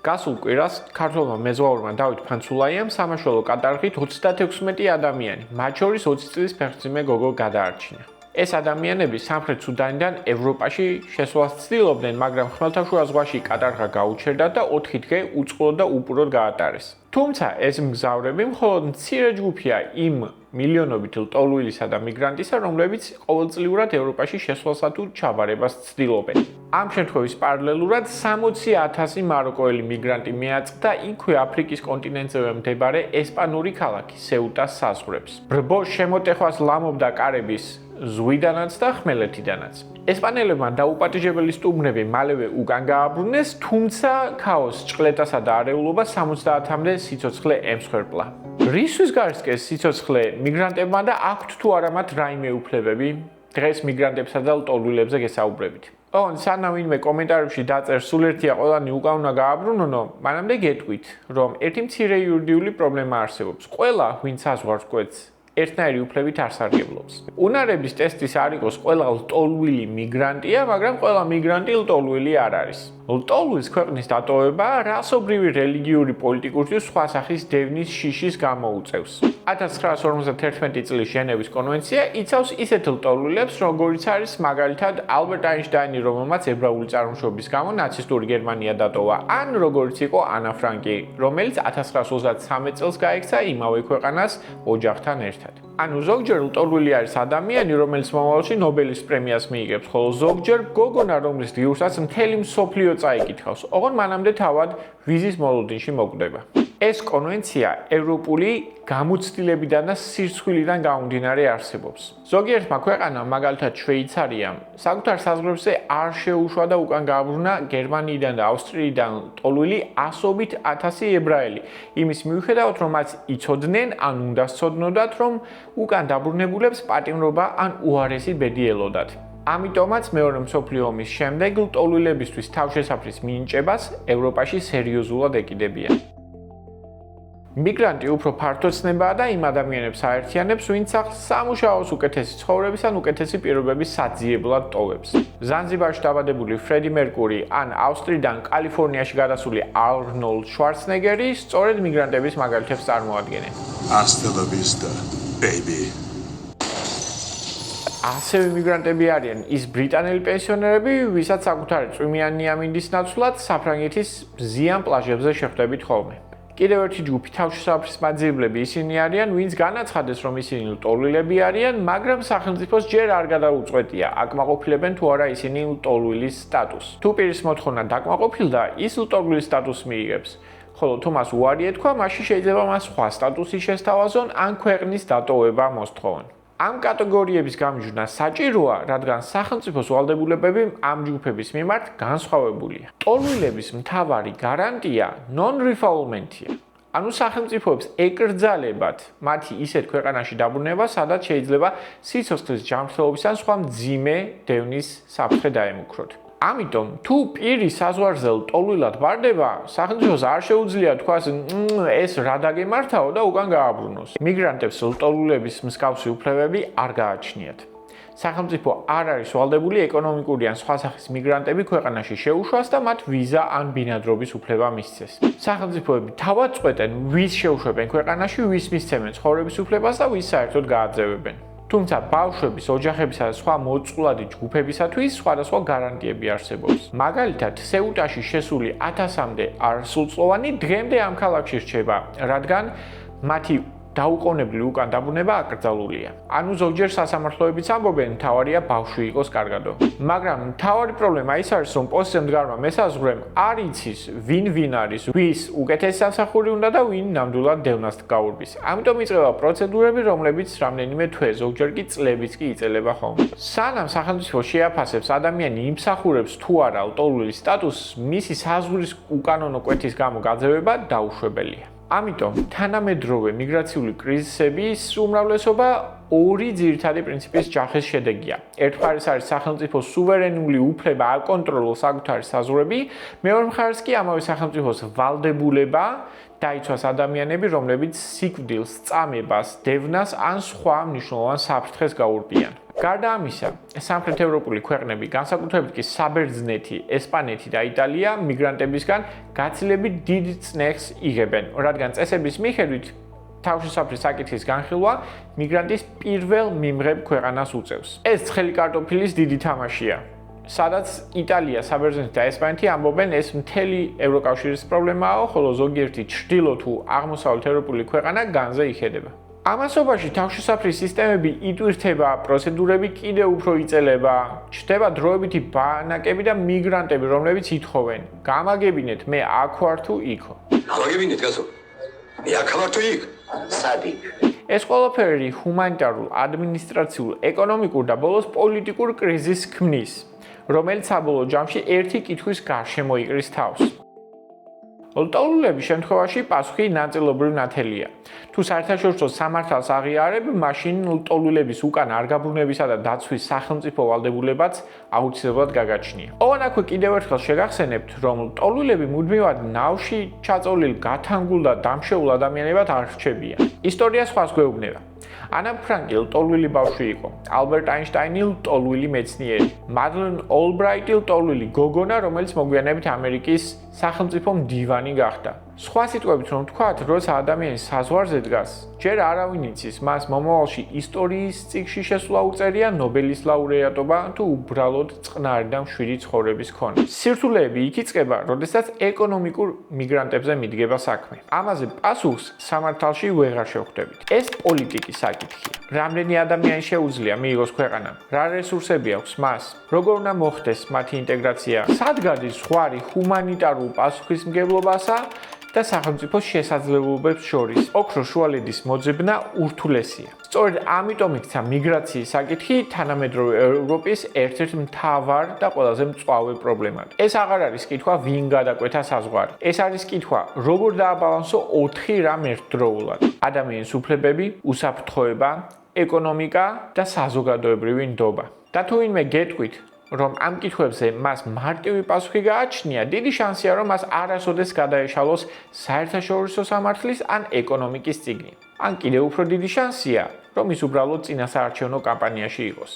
გასულ კვირას ქართველმა მეზღვაურმა დავით ფანცულაიამ სამაშველო კატარღით 36 ადამიანი, მათ შორის 20 წლის ფეხმძიმე გოგო გადაარჩინა. ეს ადამიანები სამხრეთ სუდანიდან ევროპაში შესვლას ცდილობდნენ, მაგრამ ხმელთაშუა ზღვაში კატარღა გაუჩერდათ და 4 დღე უწყლოდ და უპურად გაატარეს. თუმცა ეს მგზავრები მხოლოდ მცირე ჯგუფია იმ მილიონობით ლტოლვილისა და მიგრანტისა, რომლებიც ყოველწლიურად ევროპაში შესვლასა თუ ჩაბარებას ცდილობენ. ამ შემთხვევის პარალელურად 60,000 მაროკოელი მიგრანტი მიაწყდა იქვე აფრიკის კონტინენტზე მდებარე ესპანური ქალაქი სეუტას საზღვრებს. ბრბო შემოტეხვას ლამობდა კარების ზღვიდანაც და ხმელეთიდანაც. ესპანელებმა დაუპატიჟებელი სტუმრები მალევე უკან გააბრუნეს, თუმცა ქაოსს, ჭყლეტასა და არეულობას 70-მდე სიცოცხლე ემსხვერპლა. რისთვის გარსკეს სიცოცხლე მიგრანტებმა და აქვთ თუ არა მათ რაიმე უფლებები? დღეს მიგრანტებსა და ლტოლვილებზე გესაუბრებით. სანამ ვინმე კომენტარებში დაწერს სულ ერთია ყველანი უკან უნდა გააბრუნონო, მანამდე გეტყვით, რომ ერთი მცირე იურიდიული პრობლემა არსებობს. ყველა, ვინც საზღვარს კვეთს, ერთნაირი უფლებით არ სარგებლობს. უნარების ტესტის არ იყოს ყველა ლტოლვილი მიგრანტია, მაგრამ ყველა მიგრანტი ლტოლვილი არ არის. ლტოლვილს ქვეყნის დატოვება რასობრივი, რელიგიური, პოლიტიკური თუ სხვა სახის დევნის შიშის გამოუწევს. 1951 წლის ჟენევის კონვენცია იცავს ისეთ ლტოლვილებს, როგორიც არის მაგალითად ალბერტ აინშტაინი, რომელმაც ებრაული წარმოშობის გამო ნაცისტური გერმანია დატოვა, ან როგორიც იყო ანა ფრანკი, რომელიც 1933 წელს გაიქცა იმავე ქვეყანას ოჯახთან ერთად. ანუ ზოგჯერ ლტოლვილი არის ადამიანი, რომელიც მომავალში ნობელის პრემიას მიიღებს, ხოლო ზოგჯერ გოგონა, რომლის ღიურსაც მთელი მსოფლიო წაიკითხავს, ოღონდ მანამდე თავად ვიზის მოლოდინში მოკვდება. ეს კონვენცია ევროპული გამოცდილებიდან და სირცხვილიდან გამომდინარე არსებობს. ზოგიერთმა ქვეყანამ, მაგალითად შვეიცარიამ, საკუთარ საზღვრებზე არ შეუშვა და უკან გააბრუნა გერმანიიდან და ავსტრიიდან ლტოლვილი ასობით ათასი ებრაელი, იმის მიუხედავად, რომ მათ იცოდნენ, ან უნდა სცოდნოდათ, რომ უკან დაბრუნებულებს პატიმრობა ან უარესი ბედი ელოდათ. ამიტომაც მეორე მსოფლიო ომის შემდეგ ლტოლვილებისთვის თავშესაფრის მინიჭებას ევროპაში სერიოზულად ეკიდებიან. მიგრანტი უფრო ფართო ცნებაა და იმ ადამიანებს აერთიანებს, ვინც სახლს სამუშაოს, უკეთესი ცხოვრების ან უკეთესი პირობების საძიებლად ტოვებს. ზანზიბარში დაბადებული ფრედი მერკური ან ავსტრიიდან კალიფორნიაში გადასული არნოლდ შვარცნეგერი სწორედ მიგრანტების მაგალითებს წარმოადგენენ. Hasta la vista, baby. ასევე მიგრანტები არიან ის ბრიტანელი პენსიონერები, ვისაც საკუთარი წვიმიანი ამინდის ნაცვლად საფრანგეთის მზიან პლაჟებზე შეხვდებით ხოლმე. კიდევ ერთი ჯგუფი თავშესაფრის მაძიებლები ისინი არიან, ვინც განაცხადეს, რომ ისინი ლტოლვილები არიან, მაგრამ სახელმწიფოს ჯერ არ გადაუწყვეტია, აკმაყოფილებენ თუ არა ისინი ლტოლვილის სტატუსს. თუ პირის მოთხოვნა დაკმაყოფილდა, ის ლტოლვილის სტატუსს მიიღებს. ხოლო თუ მას უარი ეთქვა, მაშინ შეიძლება მას სხვა სტატუსი შესთავაზონ ან ქვეყნის დატოვება მოსთხოვონ. ამ კატეგორიების გამიჯვნა საჭიროა, რადგან სახელმწიფოს ვალდებულებები ამ ჯგუფების მიმართ განსხვავებულია. ლტოლვილების მთავარი გარანტია non-refoulementია. ანუ სახელმწიფოებს ეკრძალებათ მათი ისეთ ქვეყანაში დაბრუნება, სადაც შეიძლება სიცოცხლის ჯანმრთელობის ან სხვა მძიმე დევნის საფრთხე დაემუქროთ. ამიტომ თუ პირი საზღვარზე ლტოლვილად ვარდება, სახელმწიფოს არ შეუძლია თქვას ეს რა დაგემართაო და უკან გააბრუნოს. მიგრანტებს ლტოლვილების მსგავსი უფლებები არ გააჩნიათ. სახელმწიფო არ არის ვალდებული ეკონომიკური ან სხვა სახის მიგრანტები ქვეყანაში შეუშვას და მათ ვიზა ან ბინადრობის უფლება მისცეს. სახელმწიფოები თავად წყვეტენ, ვის შეუშვებენ ქვეყანაში, ვის მისცემენ ცხოვრების უფლებას და ვის საერთოდ გააძევებენ. თუმცა ბავშვების, ოჯახებისა და სხვა მოწყვლადი ჯგუფებისათვის სხვადასხვა გარანტიები არსებობს. მაგალითად, სეუტაში შესული 1000-მდე არასრულწლოვანი დღემდე ამ ქალაქში რჩება, რადგან მათი დაუყოვნებლივ უკან დაბრუნება აკრძალულია. ანუ ზოგჯერ სასამართლოებიც ამბობენ, მთავარია ბავშვი იყოს კარგადო. მაგრამ მთავარი პრობლემა ის არის, რომ პოსტზე მდგარმა მესაზღვრემ არ იცის, ვინ არის, ვის უკეთესი სამსახური უნდა და ვინ ნამდვილად დევნას გაურბის. ამიტომ იწყება პროცედურები, რომლებიც რამდენიმე თვე, ზოგჯერ კი წლებიც კი იწელება ხოლმე. სანამ სახელმწიფო შეაფასებს ადამიანი იმსახურებს თუ არა ლტოლვილის სტატუსს, მისი საზღვრის უკანონო კვეთის გამო გაძევება დაუშვებელია. ამიტომ თანამედროვე მიგრაციული კრიზისების უმრავლესობა ორი ძირითადი პრინციპის ჯახის შედეგია. ერთმხარეს არის სახელმწიფოს სუვერენული უფლება აკონტროლოს საკუთარი საზღვრები, მეორე მხარეს კი ამავე სახელმწიფოს ვალდებულება დაიცვას ადამიანები, რომლებიც სიკვდილს, წამებას, დევნას ან სხვა მნიშვნელოვან საფრთხეს გაურბიან. გარდა ამისა, სამხრეთ ევროპული ქვეყნები, განსაკუთრებით კი საბერძნეთი, ესპანეთი და იტალია მიგრანტებისგან გაცილებით დიდ წნეხს იღებენ, რადგან წესების მიხედვით თავშესაფრის საკითხის განხილვა მიგრანტის პირველ მიმღებ ქვეყანას უწევს. ეს ცხელი კარტოფილის დიდი თამაშია, სადაც იტალია, საბერძნეთი და ესპანეთი ამბობენ, ეს მთელი ევროკავშირის პრობლემაა, ხოლო ზოგიერთი ჩრდილო თუ აღმოსავლეთ ევროპული ქვეყანა განზე იხედება. ამასობაში თავშესაფრის სისტემები იტვირთება, პროცედურები კიდევ უფრო იწელება, ჩნდება დროებითი ბანაკები და მიგრანტები, რომლებიც ითხოვენ, გამაგებინეთ, მე აქ ვარ თუ იქო. გამაგებინეთ, გასო. მე აქ ვარ თუ იქ. სადი. ეს ყველაფერი ჰუმანიტარულ, ადმინისტრაციულ, ეკონომიკურ და ბოლოს პოლიტიკურ კრიზისს ქმნის, რომელიც საბოლოო ჯამში ერთი კითხვის გარშემო იყრის თავს. ლტოლულების შემთხვევაში პასუხი ნაწილობრივ ნათელია. თუ საერთაშორისო სამართალს აღიარებ, მაშინ ლტოლულების უკან არ გაბრუნებისა და დაცვის სახელმწიფო ვალდებულებაც აუცილებლად გაგაჩნია. ოღონდ კიდევ ერთხელ შეგახსენებთ, რომ ლტოლულები მუდმივად ნავში ჩაწოლილ, გათანგულ და დამშეულ ადამიანებად არ რჩებიან. ისტორია სხვას გვეუბნება. ანა ფრანკი ლტოლვილი ბავშვი იყო, ალბერტ აინშტაინი ლტოლვილი მეცნიერი, მადლენ ოლბრაიტი ლტოლვილი გოგონა, რომელიც მოგვიანებით ამერიკის სახელმწიფო მდივანი გახდა. სხვა სიტყვებით რომ ვთქვათ, როცა ადამიანი საზღვარზე დგას, ჯერ არავინ იცის, მას მომავალში ისტორიის წიგნში შესვლა უწერია ნობელის ლაურეატობა თუ უბრალოდ წყნარი და მშვიდი ცხოვრების ქონა. სირთულეები იქ იწყება, როდესაც ეკონომიკურ მიგრანტებზე მიდგება საქმე. ამაზე პასუხს სამართალში ვეღარ შევხვდებით. ეს პოლიტიკის საკითხია. რამდენი ადამიანი შეუძლია მიიღოს ქვეყანა? რა რესურსები აქვს მას? როგორ უნდა მოხდეს მათი ინტეგრაცია? სად გადის ზღვარი ჰუმანიტარულ პასუხისმგებლობასა და სახელმწიფოს შესაძლებლობებს შორის? ოქროს შუალედის მოძებნა ურთულესია. სწორედ ამიტომ იქცა მიგრაციის საკითხი თანამედროვე ევროპის ერთ-ერთ მთავარ და ყველაზე მწვავე პრობლემად. ეს აღარ არის კითხვა, ვინ გადაკვეთა საზღვარი. ეს არის კითხვა, როგორ დააბალანსო 4 რამ ერთდროულად: ადამიანის უფლებები, უსაფრთხოება, ეკონომიკა და საზოგადოებრივი ნდობა. და თუ ვინმე გეტყვით, რომ ამ კითხვებზე მას მარტივი პასუხი გააჩნია, დიდი შანსია, რომ მას არასოდეს გადაეშალოს საერთაშორისო სამართლის ან ეკონომიკის წიგნი. ან კიდევ უფრო დიდი შანსია, რომ ის უბრალოდ წინასაარჩევნო კამპანიაში იყოს.